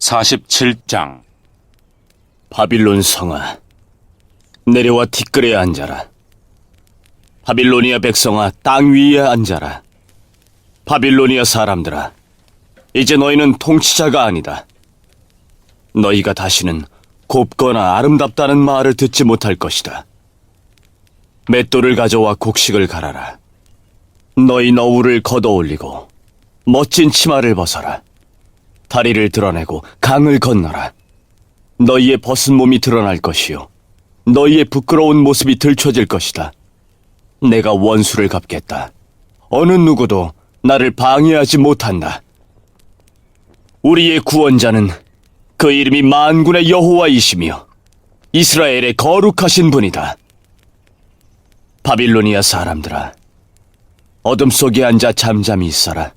47장. 바빌론 성아, 내려와 티끌에 앉아라. 바빌로니아 백성아, 땅 위에 앉아라. 바빌로니아 사람들아, 이제 너희는 통치자가 아니다. 너희가 다시는 곱거나 아름답다는 말을 듣지 못할 것이다. 맷돌을 가져와 곡식을 갈아라. 너희 너울을 걷어올리고 멋진 치마를 벗어라. 다리를 드러내고 강을 건너라. 너희의 벗은 몸이 드러날 것이요, 너희의 부끄러운 모습이 들춰질 것이다. 내가 원수를 갚겠다. 어느 누구도 나를 방해하지 못한다. 우리의 구원자는 그 이름이 만군의 여호와이시며 이스라엘의 거룩하신 분이다. 바빌로니아 사람들아, 어둠 속에 앉아 잠잠히 있어라.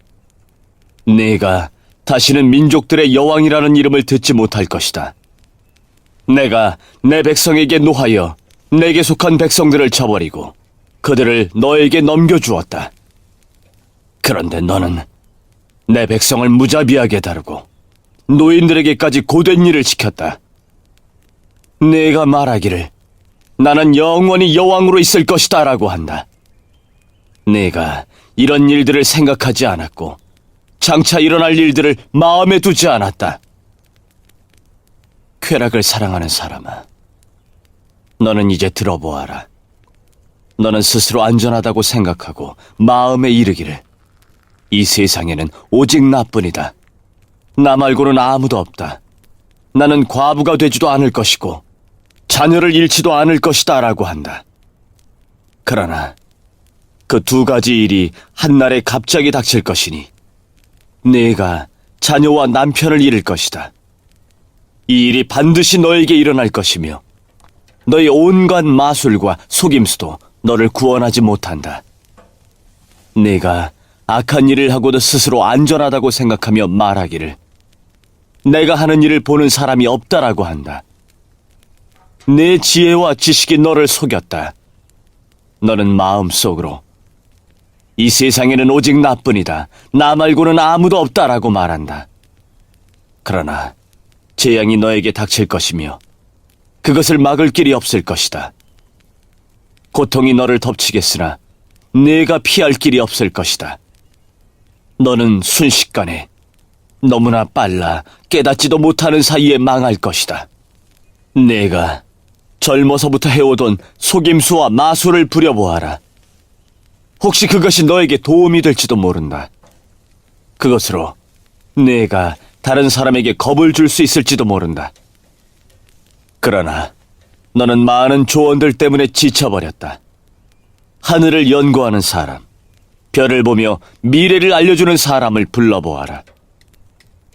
내가 다시는 민족들의 여왕이라는 이름을 듣지 못할 것이다. 내가 내 백성에게 노하여 내게 속한 백성들을 쳐버리고 그들을 너에게 넘겨주었다. 그런데 너는 내 백성을 무자비하게 다루고 노인들에게까지 고된 일을 시켰다. 내가 말하기를 나는 영원히 여왕으로 있을 것이다 라고 한다. 내가 이런 일들을 생각하지 않았고 장차 일어날 일들을 마음에 두지 않았다. 쾌락을 사랑하는 사람아, 너는 이제 들어보아라. 너는 스스로 안전하다고 생각하고 마음에 이르기를 이 세상에는 오직 나뿐이다. 나 말고는 아무도 없다. 나는 과부가 되지도 않을 것이고 자녀를 잃지도 않을 것이다 라고 한다. 그러나 그 두 가지 일이 한날에 갑자기 닥칠 것이니 네가 자녀와 남편을 잃을 것이다. 이 일이 반드시 너에게 일어날 것이며 너의 온갖 마술과 속임수도 너를 구원하지 못한다. 네가 악한 일을 하고도 스스로 안전하다고 생각하며 말하기를 내가 하는 일을 보는 사람이 없다라고 한다. 내 지혜와 지식이 너를 속였다. 너는 마음속으로 이 세상에는 오직 나뿐이다. 나 말고는 아무도 없다라고 말한다. 그러나 재앙이 너에게 닥칠 것이며 그것을 막을 길이 없을 것이다. 고통이 너를 덮치겠으나 네가 피할 길이 없을 것이다. 너는 순식간에 너무나 빨라 깨닫지도 못하는 사이에 망할 것이다. 내가 젊어서부터 해오던 속임수와 마술을 부려보아라. 혹시 그것이 너에게 도움이 될지도 모른다. 그것으로 내가 다른 사람에게 겁을 줄 수 있을지도 모른다. 그러나 너는 많은 조언들 때문에 지쳐버렸다. 하늘을 연구하는 사람, 별을 보며 미래를 알려주는 사람을 불러보아라.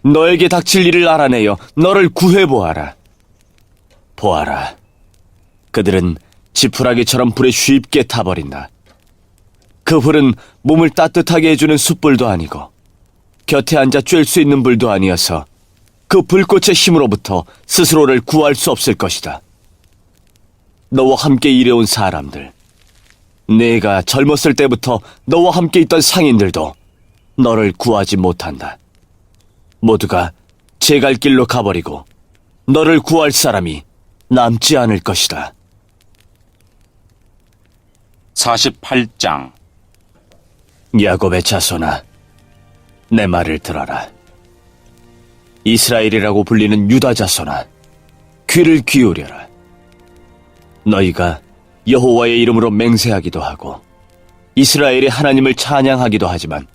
너에게 닥칠 일을 알아내어 너를 구해보아라. 보아라, 그들은 지푸라기처럼 불에 쉽게 타버린다. 그 불은 몸을 따뜻하게 해주는 숯불도 아니고 곁에 앉아 쬐을 수 있는 불도 아니어서 그 불꽃의 힘으로부터 스스로를 구할 수 없을 것이다. 너와 함께 일해온 사람들, 내가 젊었을 때부터 너와 함께 있던 상인들도 너를 구하지 못한다. 모두가 제 갈 길로 가버리고 너를 구할 사람이 남지 않을 것이다. 48장. 야곱의 자손아, 내 말을 들어라. 이스라엘이라고 불리는 유다 자손아, 귀를 기울여라. 너희가 여호와의 이름으로 맹세하기도 하고 이스라엘의 하나님을 찬양하기도 하지만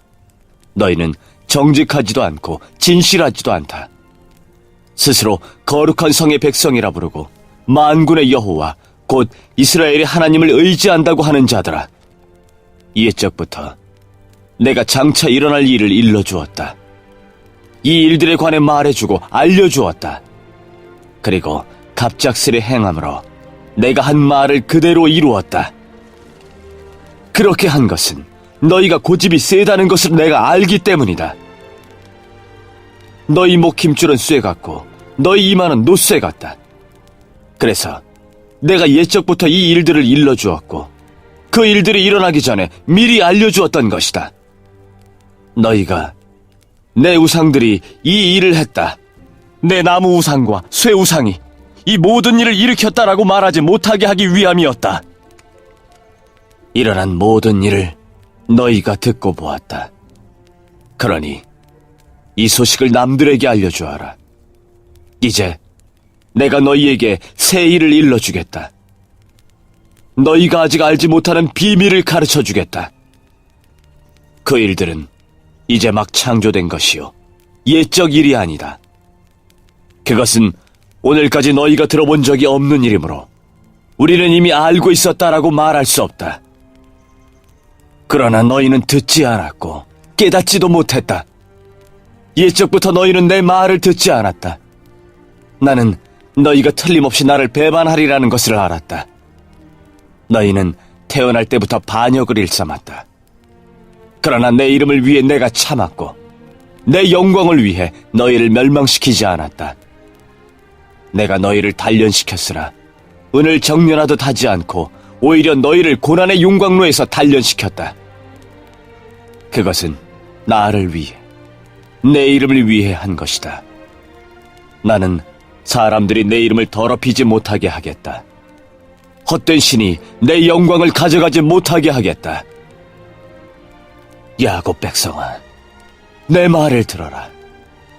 너희는 정직하지도 않고 진실하지도 않다. 스스로 거룩한 성의 백성이라 부르고 만군의 여호와 곧 이스라엘의 하나님을 의지한다고 하는 자들아, 옛적부터 내가 장차 일어날 일을 일러주었다. 이 일들에 관해 말해주고 알려주었다. 그리고 갑작스레 행함으로 내가 한 말을 그대로 이루었다. 그렇게 한 것은 너희가 고집이 세다는 것을 내가 알기 때문이다. 너희 목 힘줄은 쇠 같고 너희 이마는 노쇠 같다. 그래서 내가 옛적부터 이 일들을 일러주었고 그 일들이 일어나기 전에 미리 알려주었던 것이다. 너희가 내 우상들이 이 일을 했다, 내 나무 우상과 쇠 우상이 이 모든 일을 일으켰다라고 말하지 못하게 하기 위함이었다. 일어난 모든 일을 너희가 듣고 보았다. 그러니 이 소식을 남들에게 알려주어라. 이제 내가 너희에게 새 일을 일러주겠다. 너희가 아직 알지 못하는 비밀을 가르쳐주겠다. 그 일들은 이제 막 창조된 것이요 옛적 일이 아니다. 그것은 오늘까지 너희가 들어본 적이 없는 일이므로 우리는 이미 알고 있었다라고 말할 수 없다. 그러나 너희는 듣지 않았고 깨닫지도 못했다. 옛적부터 너희는 내 말을 듣지 않았다. 나는 너희가 틀림없이 나를 배반하리라는 것을 알았다. 너희는 태어날 때부터 반역을 일삼았다. 그러나 내 이름을 위해 내가 참았고 내 영광을 위해 너희를 멸망시키지 않았다. 내가 너희를 단련시켰으나 은을 정련하듯 하지 않고 오히려 너희를 고난의 용광로에서 단련시켰다. 그것은 나를 위해, 내 이름을 위해 한 것이다. 나는 사람들이 내 이름을 더럽히지 못하게 하겠다. 헛된 신이 내 영광을 가져가지 못하게 하겠다. 야곱 백성아, 내 말을 들어라.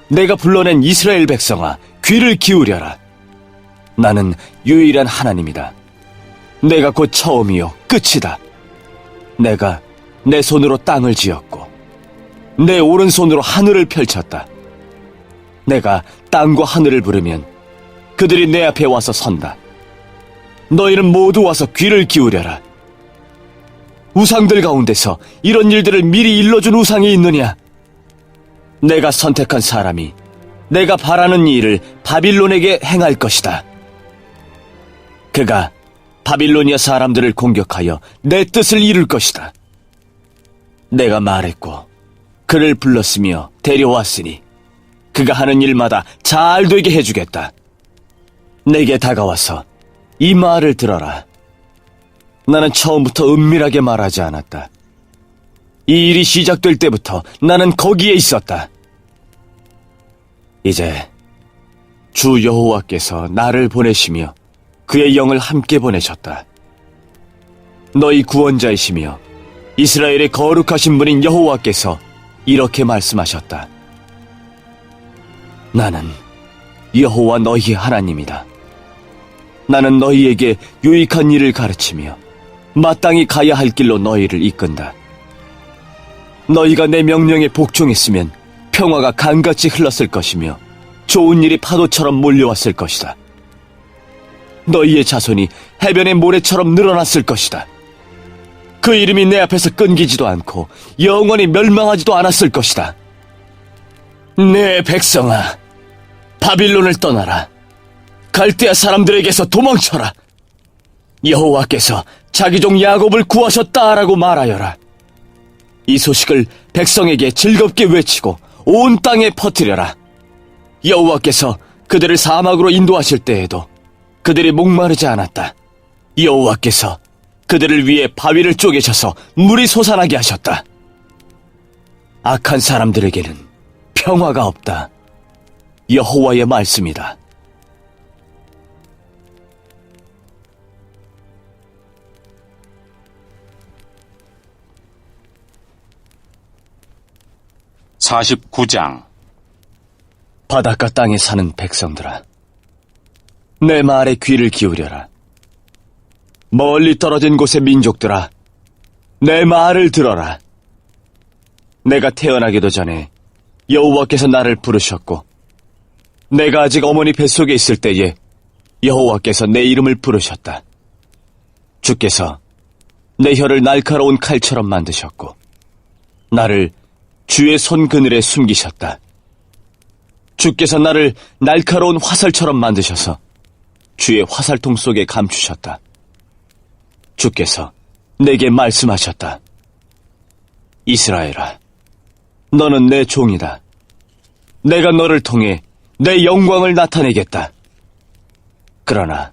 내가 불러낸 이스라엘 백성아, 귀를 기울여라. 나는 유일한 하나님이다. 내가 곧 처음이요 끝이다. 내가 내 손으로 땅을 지었고 내 오른손으로 하늘을 펼쳤다. 내가 땅과 하늘을 부르면 그들이 내 앞에 와서 선다. 너희는 모두 와서 귀를 기울여라. 우상들 가운데서 이런 일들을 미리 일러준 우상이 있느냐? 내가 선택한 사람이 내가 바라는 일을 바빌론에게 행할 것이다. 그가 바빌로니아 사람들을 공격하여 내 뜻을 이룰 것이다. 내가 말했고 그를 불렀으며 데려왔으니 그가 하는 일마다 잘 되게 해주겠다. 내게 다가와서 이 말을 들어라. 나는 처음부터 은밀하게 말하지 않았다. 이 일이 시작될 때부터 나는 거기에 있었다. 이제 주 여호와께서 나를 보내시며 그의 영을 함께 보내셨다. 너희 구원자이시며 이스라엘의 거룩하신 분인 여호와께서 이렇게 말씀하셨다. 나는 여호와 너희 하나님이다. 나는 너희에게 유익한 일을 가르치며 마땅히 가야 할 길로 너희를 이끈다. 너희가 내 명령에 복종했으면 평화가 강같이 흘렀을 것이며 좋은 일이 파도처럼 몰려왔을 것이다. 너희의 자손이 해변의 모래처럼 늘어났을 것이다. 그 이름이 내 앞에서 끊기지도 않고 영원히 멸망하지도 않았을 것이다. 내 백성아, 바빌론을 떠나라. 갈대아 사람들에게서 도망쳐라. 여호와께서 자기 종 야곱을 구하셨다라고 말하여라. 이 소식을 백성에게 즐겁게 외치고 온 땅에 퍼뜨려라. 여호와께서 그들을 사막으로 인도하실 때에도 그들이 목마르지 않았다. 여호와께서 그들을 위해 바위를 쪼개셔서 물이 솟아나게 하셨다. 악한 사람들에게는 평화가 없다. 여호와의 말씀이다. (49장) 바닷가 땅에 사는 백성들아, 내 말에 귀를 기울여라. 멀리 떨어진 곳의 민족들아, 내 말을 들어라. 내가 태어나기도 전에 여호와께서 나를 부르셨고 내가 아직 어머니 뱃속에 있을 때에 여호와께서 내 이름을 부르셨다. 주께서 내 혀를 날카로운 칼처럼 만드셨고 나를 주의 손 그늘에 숨기셨다. 주께서 나를 날카로운 화살처럼 만드셔서 주의 화살통 속에 감추셨다. 주께서 내게 말씀하셨다. 이스라엘아, 너는 내 종이다. 내가 너를 통해 내 영광을 나타내겠다. 그러나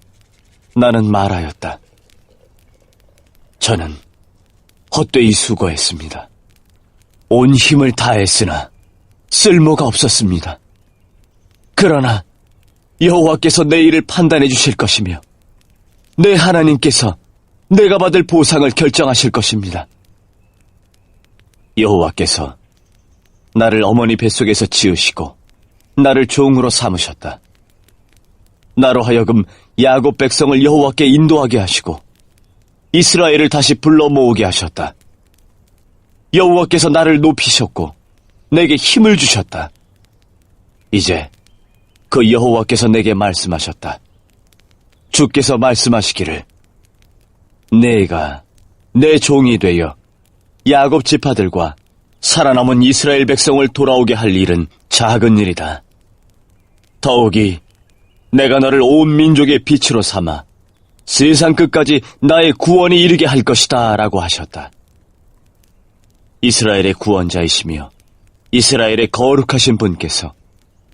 나는 말하였다. 저는 헛되이 수고했습니다. 온 힘을 다했으나 쓸모가 없었습니다. 그러나 여호와께서 내 일을 판단해 주실 것이며 내 하나님께서 내가 받을 보상을 결정하실 것입니다. 여호와께서 나를 어머니 뱃속에서 지으시고 나를 종으로 삼으셨다. 나로 하여금 야곱 백성을 여호와께 인도하게 하시고 이스라엘을 다시 불러 모으게 하셨다. 여호와께서 나를 높이셨고 내게 힘을 주셨다. 이제 그 여호와께서 내게 말씀하셨다. 주께서 말씀하시기를 내가 내 종이 되어 야곱 지파들과 살아남은 이스라엘 백성을 돌아오게 할 일은 작은 일이다. 더욱이 내가 너를 온 민족의 빛으로 삼아 세상 끝까지 나의 구원이 이르게 할 것이다 라고 하셨다. 이스라엘의 구원자이시며 이스라엘의 거룩하신 분께서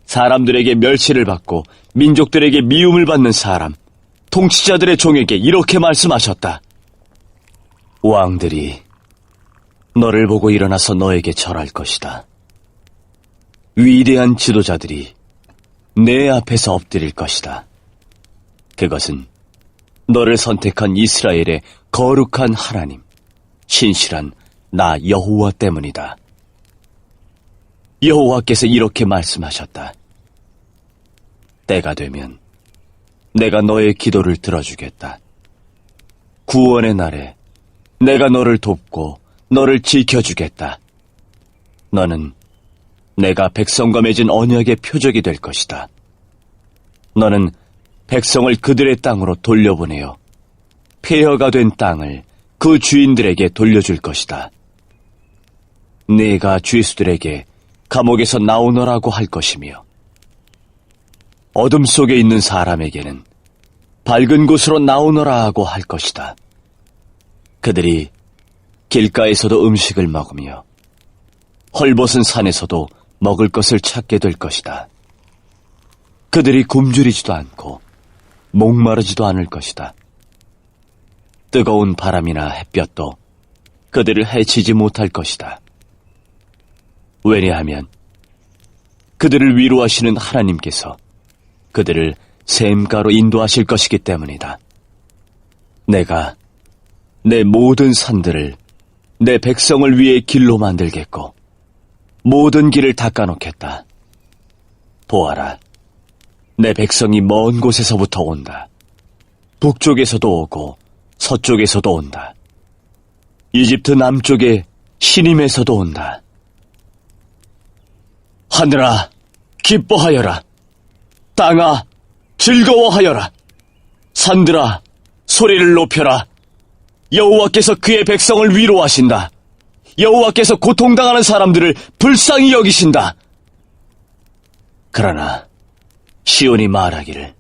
사람들에게 멸시를 받고 민족들에게 미움을 받는 사람, 통치자들의 종에게 이렇게 말씀하셨다. 왕들이 너를 보고 일어나서 너에게 절할 것이다. 위대한 지도자들이 내 앞에서 엎드릴 것이다. 그것은 너를 선택한 이스라엘의 거룩한 하나님, 신실한 나 여호와 때문이다. 여호와께서 이렇게 말씀하셨다. 때가 되면 내가 너의 기도를 들어주겠다. 구원의 날에 내가 너를 돕고 너를 지켜주겠다. 너는 내가 백성과 맺은 언약의 표적이 될 것이다. 너는 백성을 그들의 땅으로 돌려보내어 폐허가 된 땅을 그 주인들에게 돌려줄 것이다. 네가 죄수들에게 감옥에서 나오너라고 할 것이며 어둠 속에 있는 사람에게는 밝은 곳으로 나오너라고 할 것이다. 그들이 길가에서도 음식을 먹으며 헐벗은 산에서도 먹을 것을 찾게 될 것이다. 그들이 굶주리지도 않고 목마르지도 않을 것이다. 뜨거운 바람이나 햇볕도 그들을 해치지 못할 것이다. 왜냐하면 그들을 위로하시는 하나님께서 그들을 샘가로 인도하실 것이기 때문이다. 내가 내 모든 산들을 내 백성을 위해 길로 만들겠고 모든 길을 닦아놓겠다. 보아라, 내 백성이 먼 곳에서부터 온다. 북쪽에서도 오고 서쪽에서도 온다. 이집트 남쪽의 시님에서도 온다. 하늘아, 기뻐하여라. 땅아, 즐거워하여라. 산들아, 소리를 높여라. 여호와께서 그의 백성을 위로하신다. 여호와께서 고통당하는 사람들을 불쌍히 여기신다. 그러나 시온이 말하기를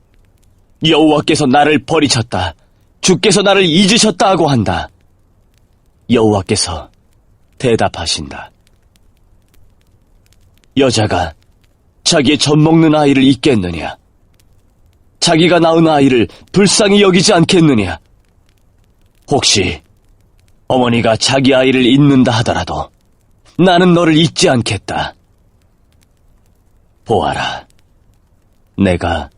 여호와께서 나를 버리셨다. 주께서 나를 잊으셨다 하고 한다. 여호와께서 대답하신다. 여자가 자기의 젖먹는 아이를 잊겠느냐? 자기가 낳은 아이를 불쌍히 여기지 않겠느냐? 혹시 어머니가 자기 아이를 잊는다 하더라도 나는 너를 잊지 않겠다. 보아라, 내가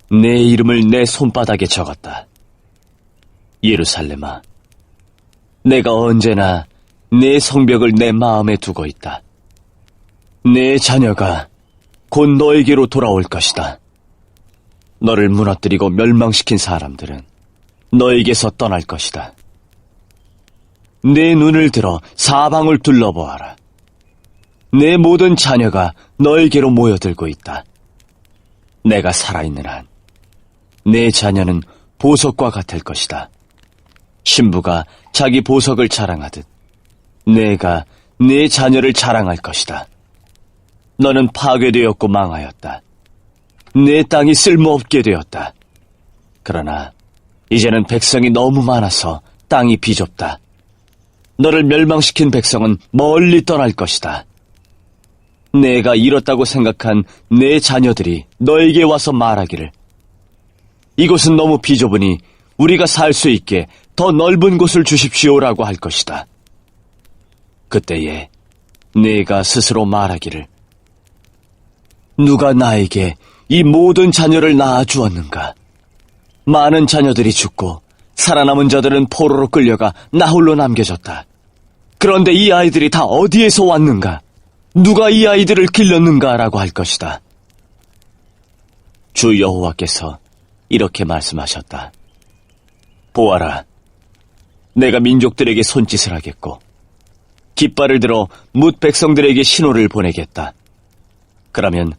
내 이름을 내 손바닥에 적었다. 예루살렘아, 내가 언제나 내 성벽을 내 마음에 두고 있다. 내 자녀가 곧 너에게로 돌아올 것이다. 너를 무너뜨리고 멸망시킨 사람들은 너에게서 떠날 것이다. 내 눈을 들어 사방을 둘러보아라. 내 모든 자녀가 너에게로 모여들고 있다. 내가 살아있는 한 내 자녀는 보석과 같을 것이다. 신부가 자기 보석을 자랑하듯 내가 내 자녀를 자랑할 것이다. 너는 파괴되었고 망하였다. 내 땅이 쓸모없게 되었다. 그러나 이제는 백성이 너무 많아서 땅이 비좁다. 너를 멸망시킨 백성은 멀리 떠날 것이다. 내가 잃었다고 생각한 내 자녀들이 너에게 와서 말하기를 이곳은 너무 비좁으니 우리가 살 수 있게 더 넓은 곳을 주십시오라고 할 것이다. 그때에 내가 스스로 말하기를 누가 나에게 이 모든 자녀를 낳아주었는가? 많은 자녀들이 죽고 살아남은 자들은 포로로 끌려가 나 홀로 남겨졌다. 그런데 이 아이들이 다 어디에서 왔는가? 누가 이 아이들을 길렀는가라고 할 것이다. 주 여호와께서 이렇게 말씀하셨다. 보아라, 내가 민족들에게 손짓을 하겠고 깃발을 들어 뭇 백성들에게 신호를 보내겠다. 그러면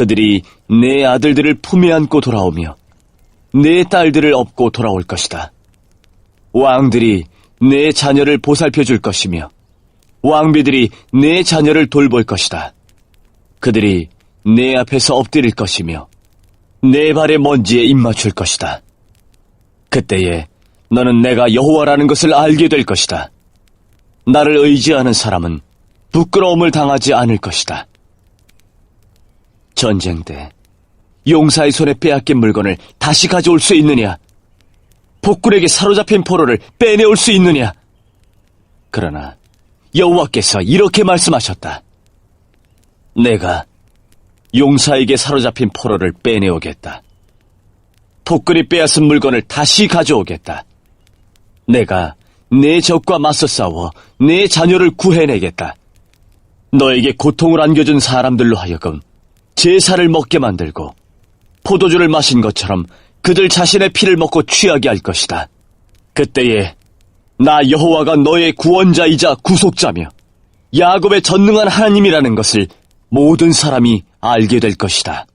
그들이 내 아들들을 품에 안고 돌아오며 내 딸들을 업고 돌아올 것이다. 왕들이 내 자녀를 보살펴 줄 것이며 왕비들이 내 자녀를 돌볼 것이다. 그들이 내 앞에서 엎드릴 것이며 내 발의 먼지에 입맞출 것이다. 그때에 너는 내가 여호와라는 것을 알게 될 것이다. 나를 의지하는 사람은 부끄러움을 당하지 않을 것이다. 전쟁 때 용사의 손에 빼앗긴 물건을 다시 가져올 수 있느냐? 복군에게 사로잡힌 포로를 빼내올 수 있느냐? 그러나 여호와께서 이렇게 말씀하셨다. 내가 용사에게 사로잡힌 포로를 빼내오겠다. 복군이 빼앗은 물건을 다시 가져오겠다. 내가 내 적과 맞서 싸워 내 자녀를 구해내겠다. 너에게 고통을 안겨준 사람들로 하여금 제사를 먹게 만들고 포도주를 마신 것처럼 그들 자신의 피를 먹고 취하게 할 것이다. 그때에 나 여호와가 너의 구원자이자 구속자며 야곱의 전능한 하나님이라는 것을 모든 사람이 알게 될 것이다.